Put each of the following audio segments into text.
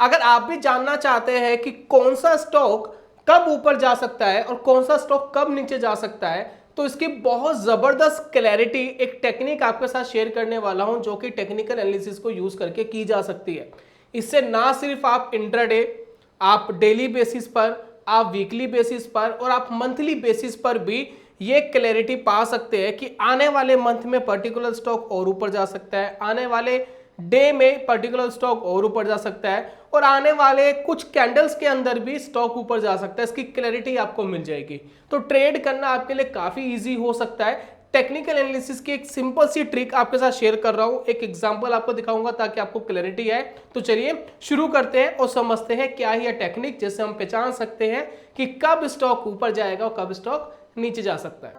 अगर आप भी जानना चाहते हैं कि कौन सा स्टॉक कब ऊपर जा सकता है और कौन सा स्टॉक कब नीचे जा सकता है, तो इसकी बहुत जबरदस्त क्लैरिटी एक टेक्निक आपके साथ शेयर करने वाला हूं, जो कि टेक्निकल एनालिसिस को यूज करके की जा सकती है। इससे ना सिर्फ आप इंट्राडे, आप डेली बेसिस पर, आप वीकली बेसिस पर और आप मंथली बेसिस पर भी ये क्लैरिटी पा सकते हैं कि आने वाले मंथ में पर्टिकुलर स्टॉक और ऊपर जा सकता है, आने वाले डे में पर्टिकुलर स्टॉक और ऊपर जा सकता है और आने वाले कुछ कैंडल्स के अंदर भी स्टॉक ऊपर जा सकता है। इसकी क्लैरिटी आपको मिल जाएगी, तो ट्रेड करना आपके लिए काफी इजी हो सकता है। टेक्निकल एनालिसिस की एक सिंपल सी ट्रिक आपके साथ शेयर कर रहा हूं, एक एग्जांपल आपको दिखाऊंगा ताकि आपको क्लैरिटी आए। तो चलिए शुरू करते हैं और समझते हैं क्या है यह टेक्निक जिससे हम पहचान सकते हैं कि कब स्टॉक ऊपर जाएगा और कब स्टॉक नीचे जा सकता है।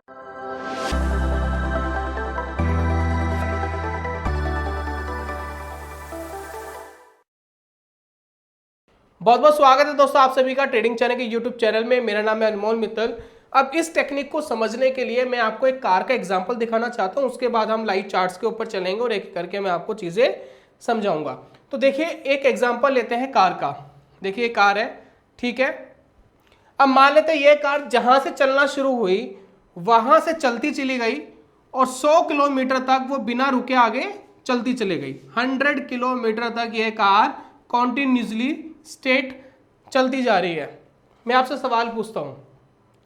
बहुत बहुत स्वागत है दोस्तों आप सभी का ट्रेडिंग चैनल के यूट्यूब चैनल में। मेरा नाम है अनमोल मित्तल। अब इस टेक्निक को समझने के लिए मैं आपको एक कार का एग्जांपल दिखाना चाहता हूं, उसके बाद हम लाइव चार्ट्स के ऊपर चलेंगे और एक करके मैं आपको चीजें समझाऊंगा। तो देखिए एक एग्जांपल लेते हैं कार का। देखिए कार है, ठीक है। अब मान लेते हैं ये कार जहां से चलना शुरू हुई वहां से चलती चली गई और 100 किलोमीटर तक वो बिना रुके आगे चलती चली गई। 100 किलोमीटर तक ये कार कॉन्टिन्यूसली स्टेट चलती जा रही है। मैं आपसे सवाल पूछता हूं,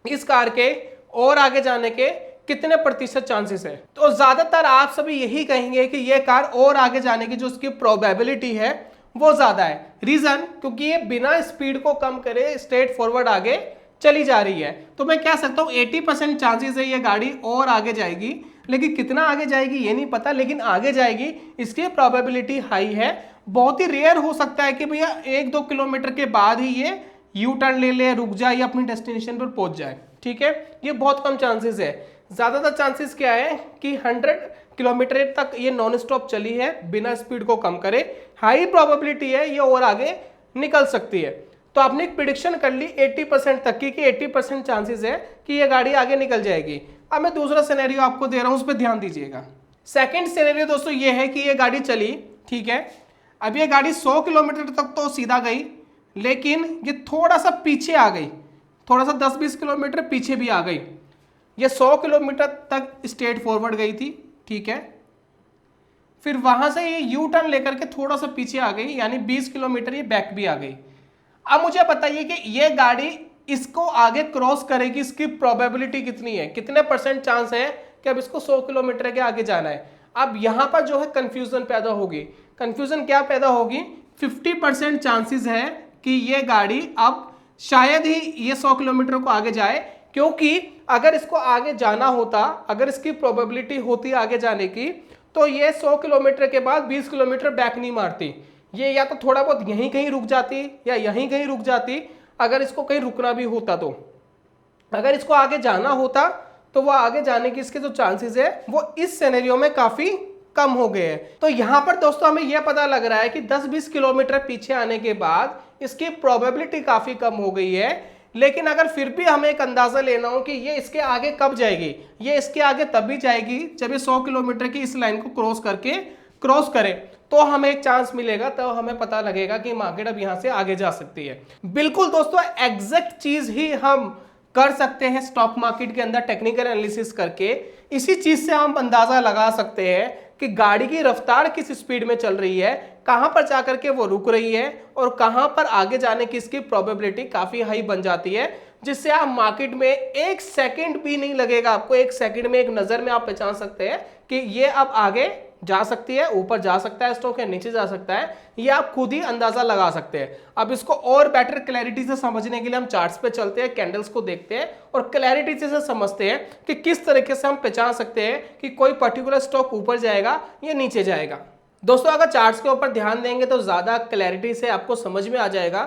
इस कार के और आगे जाने के कितने प्रतिशत चांसेस है? तो ज्यादातर आप सभी यही कहेंगे कि यह कार और आगे जाने की जो उसकी प्रोबेबिलिटी है वो ज्यादा है। रीजन, क्योंकि ये बिना स्पीड को कम करे स्ट्रेट फॉरवर्ड आगे चली जा रही है। तो मैं कह सकता हूं 80% चांसेस है ये गाड़ी और आगे जाएगी, लेकिन कितना आगे जाएगी ये नहीं पता, लेकिन आगे जाएगी इसकी प्रोबेबिलिटी हाई है। बहुत ही रेयर हो सकता है कि भैया 1-2 किलोमीटर के बाद ही ये यू टर्न ले ले, रुक जाए या अपनी डेस्टिनेशन पर पहुंच जाए, ठीक है। ये बहुत कम चांसेस है। ज्यादातर चांसेस क्या है कि 100 किलोमीटर तक ये नॉन स्टॉप चली है बिना स्पीड को कम करे। हाई प्रोबेबिलिटी है ये और आगे निकल सकती है। तो आपने एक प्रिडिक्शन कर ली 80% तक की कि 80% चांसेस है कि ये गाड़ी आगे निकल जाएगी। अब मैं दूसरा सिनेरियो आपको दे रहा हूं, उस पर ध्यान दीजिएगा। सेकंड सिनेरियो दोस्तों ये है कि ये गाड़ी चली, ठीक है। अब ये गाड़ी 100 किलोमीटर तक तो सीधा गई, लेकिन ये थोड़ा सा पीछे आ गई, थोड़ा सा 10-20 किलोमीटर पीछे भी आ गई। ये 100 किलोमीटर तक स्ट्रेट फॉरवर्ड गई थी, ठीक है। फिर वहां से ये यू टर्न लेकर के थोड़ा सा पीछे आ गई, यानी 20 किलोमीटर ये बैक भी आ गई। अब मुझे बताइए कि ये गाड़ी इसको आगे क्रॉस करेगी, इसकी प्रोबेबिलिटी कितनी है, कितने परसेंट चांस है कि अब इसको 100 किलोमीटर के आगे जाना है। अब यहां पर जो है कंफ्यूजन पैदा होगी। कंफ्यूजन क्या पैदा होगी? 50% चांसेस है कि ये गाड़ी अब शायद ही ये 100 किलोमीटर को आगे जाए, क्योंकि अगर इसको आगे जाना होता, अगर इसकी प्रोबेबिलिटी होती आगे जाने की, तो ये 100 किलोमीटर के बाद 20 किलोमीटर बैक नहीं मारती। ये या तो थोड़ा बहुत यहीं कहीं रुक जाती या यहीं कहीं रुक जाती, अगर इसको कहीं रुकना भी होता तो। अगर इसको आगे जाना होता तो वो आगे जाने की इसके जो चांसेस है वो इस सिनेरियो में काफी कम हो गए हैं। तो यहां पर दोस्तों हमें यह पता लग रहा है कि 10-20 किलोमीटर पीछे आने के बाद इसकी प्रोबेबिलिटी काफी कम हो गई है। लेकिन अगर फिर भी हमें एक अंदाजा लेना हो कि ये इसके आगे कब जाएगी, ये इसके आगे तभी जाएगी जब ये 100 किलोमीटर की इस लाइन को क्रॉस करे, तो हमें एक चांस मिलेगा, तो हमें पता लगेगा कि मार्केट अब यहां से आगे जा सकती है। बिल्कुल दोस्तों एग्जैक्ट चीज ही हम कर सकते हैं स्टॉक मार्केट के अंदर टेक्निकल एनालिसिस करके। इसी चीज से हम अंदाजा लगा सकते हैं कि गाड़ी की रफ्तार किस स्पीड में चल रही है, कहां पर जाकर के वो रुक रही है और कहां पर आगे जाने की इसकी प्रोबेबिलिटी काफी हाई बन जाती है, जिससे आप मार्केट में 1 सेकंड भी नहीं लगेगा आपको, 1 सेकंड में एक नजर में आप पहचान सकते हैं कि ये अब आगे जा सकती है, ऊपर जा सकता है स्टॉक, या नीचे जा सकता है। ये आप खुद ही अंदाजा लगा सकते हैं। अब इसको और बेटर क्लैरिटी से समझने के लिए हम चार्ट्स पे चलते हैं, कैंडल्स को देखते हैं और क्लैरिटी से समझते हैं कि किस तरीके से हम पहचान सकते हैं कि कोई पर्टिकुलर स्टॉक ऊपर जाएगा या नीचे जाएगा। दोस्तों अगर चार्ट्स के ऊपर ध्यान देंगे तो ज्यादा क्लैरिटी से आपको समझ में आ जाएगा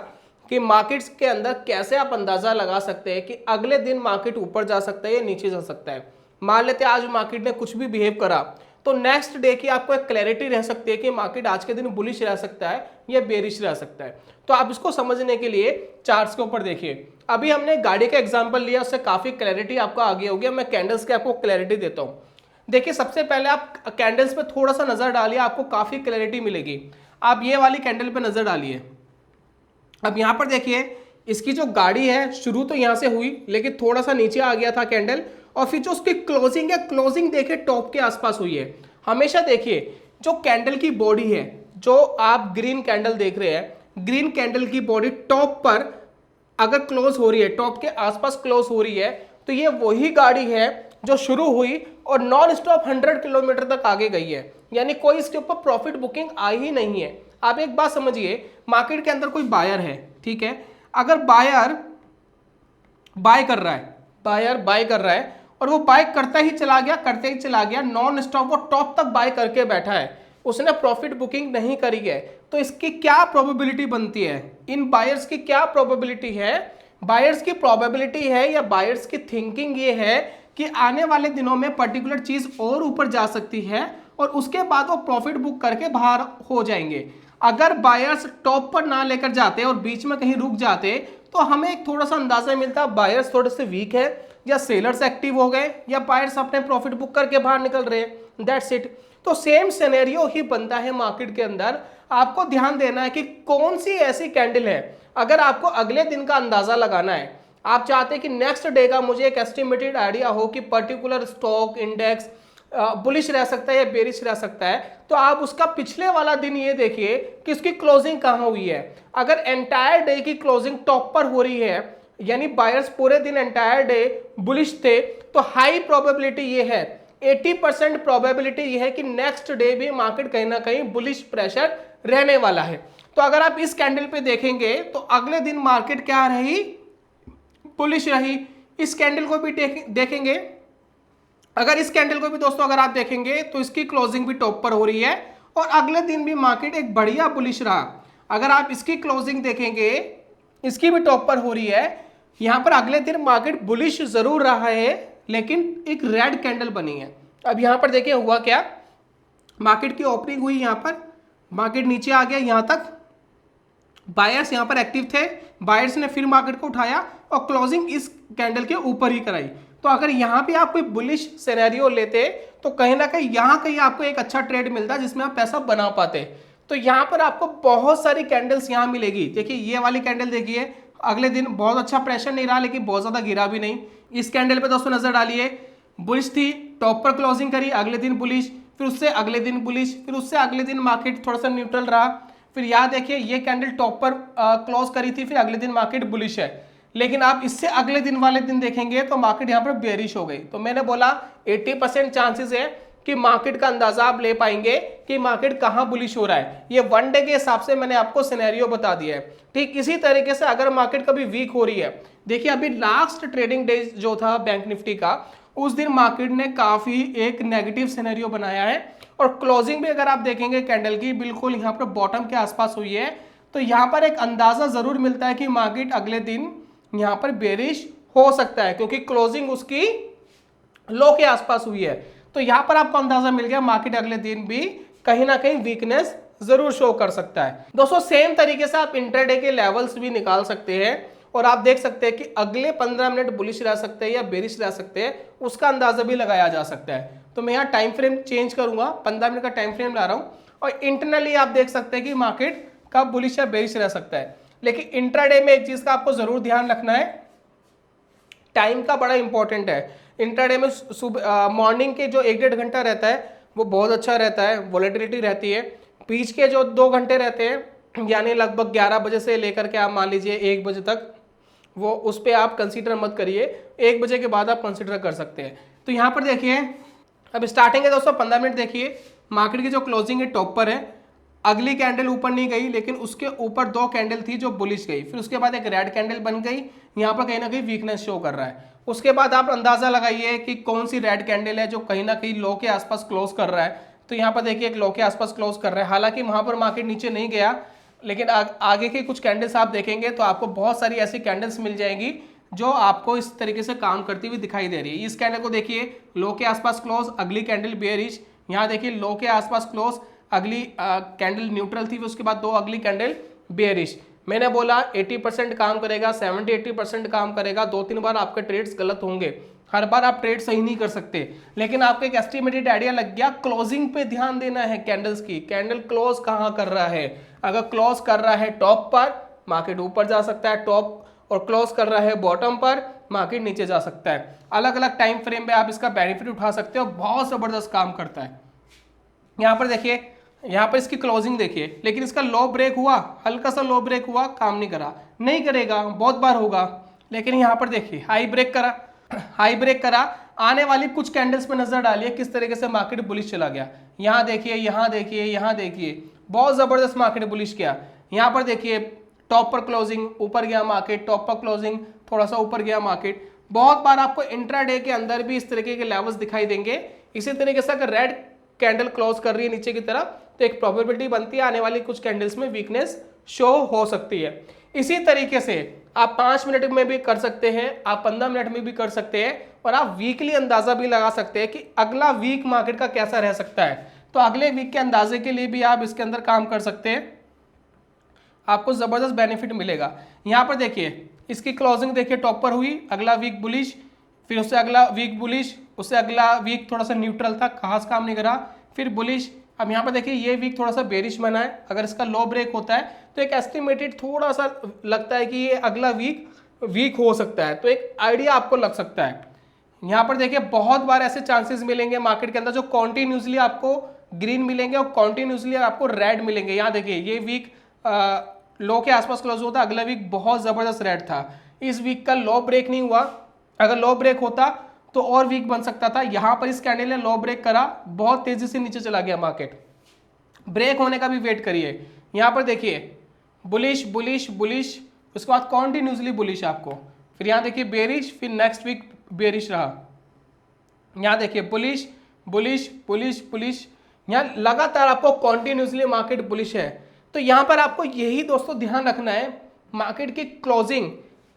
कि मार्केट्स के अंदर कैसे आप अंदाजा लगा सकते हैं कि अगले दिन मार्केट ऊपर जा सकता है या नीचे जा सकता है। मान लेते हैं आज मार्केट ने कुछ भी बिहेव करा, तो नेक्स्ट डे की आपको एक क्लैरिटी रह सकती है कि मार्केट आज के दिन बुलिश रह सकता है या बेरिश रह सकता है। तो आप इसको समझने के लिए चार्ट्स के ऊपर देखिए। अभी हमने गाड़ी का एग्जांपल लिया, उससे काफी क्लैरिटी आपको आगे होगी। मैं कैंडल्स के आपको क्लैरिटी देता हूं। देखिए सबसे पहले आप कैंडल्स पे थोड़ा सा नजर डालिए, आपको काफी क्लैरिटी मिलेगी। आप ये वाली कैंडल पे नजर डालिए, अब यहां पर देखिए इसकी जो गाड़ी है शुरू तो यहां से हुई लेकिन थोड़ा सा नीचे आ गया था कैंडल, और फिर जो उसकी क्लोजिंग है, क्लोजिंग देखिए टॉप के आसपास हुई है। हमेशा देखिए जो कैंडल की बॉडी है, जो आप ग्रीन कैंडल देख रहे हैं, ग्रीन कैंडल की बॉडी टॉप पर अगर क्लोज हो रही है, टॉप के आसपास क्लोज हो रही है, तो ये वही गाड़ी है जो शुरू हुई और नॉन स्टॉप 100 किलोमीटर तक आगे गई है, यानी कोई इसके ऊपर प्रॉफिट बुकिंग आई ही नहीं है। आप एक बात समझिए, मार्केट के अंदर कोई बायर है, ठीक है, अगर बायर बाय कर रहा है, बायर बाय कर रहा है और वो बाय करता ही चला गया, करते ही चला गया, नॉन स्टॉप वो टॉप तक बाय करके बैठा है, उसने प्रॉफिट बुकिंग नहीं करी है, तो इसकी क्या प्रोबेबिलिटी बनती है, इन बायर्स की क्या प्रोबेबिलिटी है, बायर्स की प्रोबेबिलिटी है या बायर्स की थिंकिंग ये है कि आने वाले दिनों में पर्टिकुलर चीज और ऊपर जा सकती है और उसके बाद वो प्रॉफिट बुक करके बाहर हो जाएंगे। अगर बायर्स टॉप पर ना लेकर जाते और बीच में कहीं रुक जाते तो हमें एक थोड़ा सा अंदाजा मिलता बायर्स थोड़े से वीक है या सेलर्स एक्टिव हो गए या बायर्स अपने प्रॉफिट बुक करके बाहर निकल रहे हैं, दैट्स इट। तो सेम सिनेरियो ही बनता है मार्केट के अंदर। आपको ध्यान देना है कि कौन सी ऐसी कैंडल है, अगर आपको अगले दिन का अंदाजा लगाना है, आप चाहते हैं कि नेक्स्ट डे का मुझे एक एस्टिमेटेड आइडिया हो कि पर्टिकुलर स्टॉक इंडेक्स बुलिश रह सकता है या बेरिश रह सकता है, तो आप उसका पिछले वाला दिन ये देखिए कि उसकी क्लोजिंग कहां हुई है। अगर एंटायर डे की क्लोजिंग टॉप पर हो रही है, यानी बायर्स पूरे दिन एंटायर डे बुलिश थे, तो हाई प्रोबेबिलिटी ये है, 80% प्रोबेबिलिटी ये है कि नेक्स्ट डे भी मार्केट कहीं ना कहीं बुलिश प्रेशर रहने वाला है। तो अगर आप इस कैंडल पे देखेंगे तो अगले दिन मार्केट क्या रही, बुलिश रही। इस कैंडल को भी देखेंगे, अगर इस कैंडल को भी दोस्तों अगर आप देखेंगे तो इसकी क्लोजिंग भी टॉप पर हो रही है और अगले दिन भी मार्केट एक बढ़िया बुलिश रहा। अगर आप इसकी क्लोजिंग देखेंगे, इसकी भी टॉप पर हो रही है, यहां पर अगले दिन मार्केट बुलिश जरूर रहा है लेकिन एक रेड कैंडल बनी है। अब यहां पर देखिए हुआ क्या, मार्केट की ओपनिंग हुई, यहां पर मार्केट नीचे आ गया, यहां तक बायर्स यहां पर एक्टिव थे, बायर्स ने फिर मार्केट को उठाया और क्लोजिंग इस कैंडल के ऊपर ही कराई। तो अगर यहां पे आप कोई बुलिश सिनेरियो लेते तो कहीं ना कहीं यहां कहीं आपको एक अच्छा ट्रेड मिलता जिसमें आप पैसा बना पाते। तो यहां पर आपको बहुत सारी कैंडल्स यहां मिलेगी। देखिए ये वाली कैंडल देखिए, अगले दिन बहुत अच्छा प्रेशर नहीं रहा लेकिन बहुत ज्यादा गिरा भी नहीं। इस कैंडल पे दोस्तों नजर डालिए, बुलिश थी, टॉप पर क्लोजिंग करी, अगले दिन बुलिश, फिर उससे अगले दिन बुलिश, फिर उससे अगले दिन मार्केट थोड़ा सा न्यूट्रल रहा। फिर यहाँ देखिए ये कैंडल टॉप पर क्लोज करी थी, फिर अगले दिन मार्केट बुलिश है, लेकिन आप इससे अगले दिन वाले दिन देखेंगे तो मार्केट यहाँ पर बेरिश हो गई। तो मैंने बोला 80% चांसेस है कि मार्केट का अंदाजा आप ले पाएंगे कि मार्केट कहां बुलिश हो रहा है। ये वन डे के हिसाब से मैंने आपको सिनेरियो बता दिया है। ठीक इसी तरीके से अगर मार्केट कभी वीक हो रही है, देखिए अभी लास्ट ट्रेडिंग डे जो था बैंक निफ्टी का, उस दिन मार्केट ने काफी एक नेगेटिव सिनेरियो बनाया है और क्लोजिंग भी अगर आप देखेंगे कैंडल की बिल्कुल यहाँ पर बॉटम के आसपास हुई है। तो यहाँ पर एक अंदाजा जरूर मिलता है कि मार्केट अगले दिन यहाँ पर बेरिश हो सकता है क्योंकि क्लोजिंग उसकी लो के आसपास हुई है। तो यहां पर आपको अंदाजा मिल गया मार्केट अगले दिन भी कहीं ना कहीं वीकनेस जरूर शो कर सकता है। दोस्तों सेम तरीके से आप इंट्राडे के लेवल्स भी निकाल सकते हैं और आप देख सकते हैं कि अगले 15 मिनट बुलिश रह सकते हैं या बेरिश रह सकते हैं, उसका अंदाजा भी लगाया जा सकता है। तो मैं यहाँ टाइम फ्रेम चेंज करूंगा, 15 मिनट का टाइम फ्रेम ला रहा हूं और इंटरनली आप देख सकते हैं कि मार्केट कब बुलिश या बेरिश रह सकता है। लेकिन इंट्राडे में एक चीज का आपको जरूर ध्यान रखना है, टाइम का बड़ा इंपॉर्टेंट है। इंट्राडे में सुबह मॉर्निंग के जो 1-1.5 घंटा रहता है वो बहुत अच्छा रहता है, वॉलेटिलिटी रहती है। बीच के जो 2 घंटे रहते हैं यानी लगभग 11 बजे से लेकर के आप मान लीजिए 1 बजे तक, वो उस पर आप कंसीडर मत करिए, 1 बजे के बाद आप कंसीडर कर सकते हैं। तो यहाँ पर देखिए अब स्टार्टिंग है दोस्तों, 15 मिनट देखिए, मार्केट की जो क्लोजिंग है टॉप पर है, अगली कैंडल ऊपर नहीं गई लेकिन उसके ऊपर 2 कैंडल थी जो बुलिश गई, फिर उसके बाद एक रेड कैंडल बन गई, यहाँ पर कहीं ना कहीं वीकनेस शो कर रहा है। उसके बाद आप अंदाजा लगाइए कि कौन सी रेड कैंडल है जो कहीं ना कहीं लो के आसपास क्लोज कर रहा है। तो यहाँ पर देखिए एक लो के आसपास क्लोज कर रहा है, हालांकि वहां पर मार्केट नीचे नहीं गया, लेकिन आगे के कुछ कैंडल्स आप देखेंगे तो आपको बहुत सारी ऐसी कैंडल्स मिल जाएंगी जो आपको इस तरीके से काम करती हुई दिखाई दे रही है। इस कैंडल को देखिए, लो के आसपास क्लोज, अगली कैंडल बेयरिश, यहाँ देखिए लो के आसपास क्लोज, अगली कैंडल न्यूट्रल थी, उसके बाद 2 अगली कैंडल बेयरिश। मैंने बोला 80% काम करेगा, 70-80% काम करेगा। 2-3 बार आपके ट्रेड्स गलत होंगे, हर बार आप ट्रेड सही नहीं कर सकते, लेकिन आपको एक एस्टिमेटेड आइडिया लग गया। क्लोजिंग पे ध्यान देना है कैंडल्स की, कैंडल क्लोज कहाँ कर रहा है। अगर क्लोज कर रहा है टॉप पर मार्केट ऊपर जा सकता है, टॉप और क्लोज कर रहा है बॉटम पर, मार्केट नीचे जा सकता है। अलग अलग टाइम फ्रेम पे आप इसका बेनिफिट उठा सकते हो, बहुत जबरदस्त काम करता है। यहाँ पर देखिए, यहाँ पर इसकी क्लोजिंग देखिए, लेकिन इसका लो ब्रेक हुआ, हल्का सा लो ब्रेक हुआ, काम नहीं करा, नहीं करेगा, बहुत बार होगा। लेकिन यहाँ पर देखिए हाई ब्रेक करा, हाई ब्रेक करा, आने वाली कुछ कैंडल्स पे नजर डालिए किस तरीके से मार्केट बुलिश चला गया। यहाँ देखिए, यहाँ देखिए, यहाँ देखिए, बहुत जबरदस्त मार्केट बुलिश किया। यहाँ पर देखिए टॉप पर क्लोजिंग, ऊपर गया मार्केट, टॉप पर क्लोजिंग, थोड़ा सा ऊपर गया मार्केट। बहुत बार आपको इंट्राडे के अंदर भी इस तरीके के लेवल्स दिखाई देंगे। इसी तरीके से अगर रेड कैंडल क्लोज कर रही है नीचे की तरफ तो एक प्रोबेबिलिटी बनती है आने वाली कुछ कैंडल्स में वीकनेस शो हो सकती है। इसी तरीके से आप 5 मिनट में भी कर सकते हैं, आप 15 मिनट में भी कर सकते हैं, और आप वीकली अंदाजा भी लगा सकते हैं कि अगला वीक मार्केट का कैसा रह सकता है। तो अगले वीक के अंदाजे के लिए भी आप इसके अंदर काम कर सकते हैं, आपको जबरदस्त बेनिफिट मिलेगा। यहाँ पर देखिए इसकी क्लोजिंग देखिए, टॉप पर हुई, अगला वीक बुलिश, फिर उससे अगला वीक बुलिश, उससे अगला वीक थोड़ा सा न्यूट्रल था, खास काम नहीं करा, फिर बुलिश। अब यहाँ पर देखिए ये वीक थोड़ा सा बेरिश बना है, अगर इसका लो ब्रेक होता है तो एक एस्टिमेटेड थोड़ा सा लगता है कि ये अगला वीक हो सकता है, तो एक आइडिया आपको लग सकता है। यहाँ पर देखिए बहुत बार ऐसे चांसेस मिलेंगे मार्केट के अंदर जो कॉन्टिन्यूसली आपको ग्रीन मिलेंगे और कॉन्टिन्यूसली आपको रेड मिलेंगे। यहाँ देखिए ये वीक लो के आसपास क्लोज होता, अगला वीक बहुत जबरदस्त रेड था, इस वीक का लो ब्रेक नहीं हुआ, अगर लो ब्रेक होता तो और वीक बन सकता था। यहां पर इस कैंडल ने लो ब्रेक करा, बहुत तेजी से नीचे चला गया मार्केट, ब्रेक होने का भी वेट करिए। यहां पर देखिए बुलिश बुलिश बुलिश, उसके बाद कॉन्टिन्यूसली बुलिश आपको, फिर यहां देखिए बेरिश, फिर नेक्स्ट वीक बेरिश रहा, यहां देखिए बुलिश बुलिश बुलिश बुलिश, यहां लगातार आपको कॉन्टिन्यूसली मार्केट बुलिश है। तो यहां पर आपको यही दोस्तों ध्यान रखना है, मार्केट की क्लोजिंग,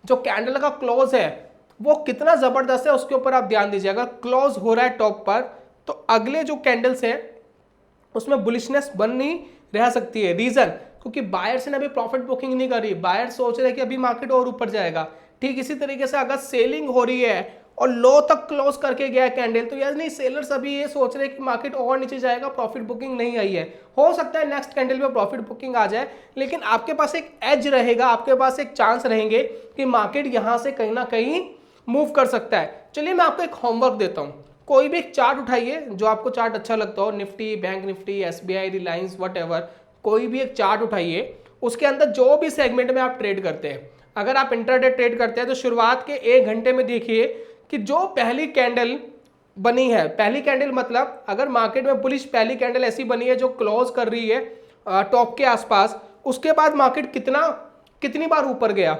जो कैंडल का क्लोज है वो कितना जबरदस्त है उसके ऊपर आप ध्यान दीजिए। अगर क्लोज हो रहा है टॉप पर तो अगले जो कैंडल्स है उसमें बुलिशनेस बन नहीं रह सकती है। रीजन क्योंकि बायर्स ने अभी प्रॉफिट बुकिंग नहीं करी, बायर्स सोच रहे हैं कि अभी मार्केट और ऊपर जाएगा। ठीक इसी तरीके से अगर सेलिंग हो रही है और लो तक क्लोज करके गया कैंडल तो यार नहीं, सेलर्स अभी ये सोच रहे हैं कि मार्केट और नीचे जाएगा, प्रॉफिट बुकिंग नहीं आई है। हो सकता है नेक्स्ट कैंडल में प्रॉफिट बुकिंग आ जाए, लेकिन आपके पास एक एज रहेगा, आपके पास एक चांस रहेंगे कि मार्केट यहां से कहीं ना कहीं मूव कर सकता है। चलिए मैं आपको एक होमवर्क देता हूं, कोई भी एक चार्ट उठाइए जो आपको चार्ट अच्छा लगता हो, Nifty, bank Nifty, SBI, Reliance, whatever, कोई भी एक चार्ट उठाइए, उसके अंदर जो भी सेगमेंट में आप ट्रेड करते हैं, अगर आप इंट्राडे ट्रेड करते हैं तो शुरुआत के 1 घंटे में देखिए कि जो पहली कैंडल बनी है, पहली कैंडल मतलब अगर मार्केट में बुलिश पहली कैंडल ऐसी बनी है जो क्लोज कर रही है टॉप के आसपास, उसके बाद मार्केट कितनी बार ऊपर गया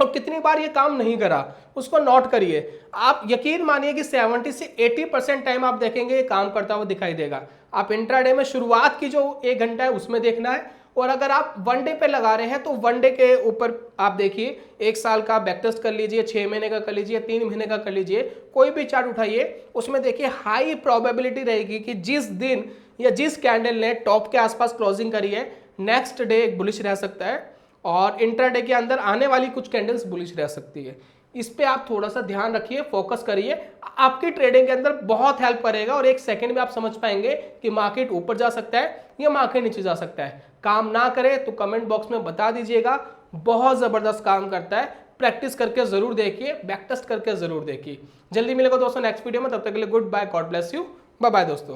और कितनी बार ये काम नहीं करा, उसको नोट करिए। आप यकीन मानिए कि 70 से 80% टाइम आप देखेंगे ये काम करता हुआ दिखाई देगा। आप इंट्राडे में शुरुआत की जो 1 घंटा है उसमें देखना है, और अगर आप वन डे पे लगा रहे हैं तो वन डे के ऊपर आप देखिए, 1 साल का बैक टेस्ट कर लीजिए, 6 महीने का कर लीजिए, 3 महीने का कर लीजिए, कोई भी चार्ट उठाइए, उसमें देखिए हाई प्रोबेबिलिटी रहेगी कि जिस दिन या जिस कैंडल ने टॉप के आसपास क्लोजिंग करी है नेक्स्ट डे एक बुलिश रह सकता है, और इंट्राडे के अंदर आने वाली कुछ कैंडल्स बुलिश रह सकती है। इस पे आप थोड़ा सा ध्यान रखिए, फोकस करिए, आपकी ट्रेडिंग के अंदर बहुत हेल्प करेगा, और 1 सेकंड में आप समझ पाएंगे कि मार्केट ऊपर जा सकता है या मार्केट नीचे जा सकता है। काम ना करे तो कमेंट बॉक्स में बता दीजिएगा, बहुत जबरदस्त काम करता है, प्रैक्टिस करके जरूर देखिए, बैक टेस्ट करके जरूर देखिए। जल्दी मिलेगा दोस्तों नेक्स्ट वीडियो में, तब तक के लिए good bye, God bless you, bye bye दोस्तों।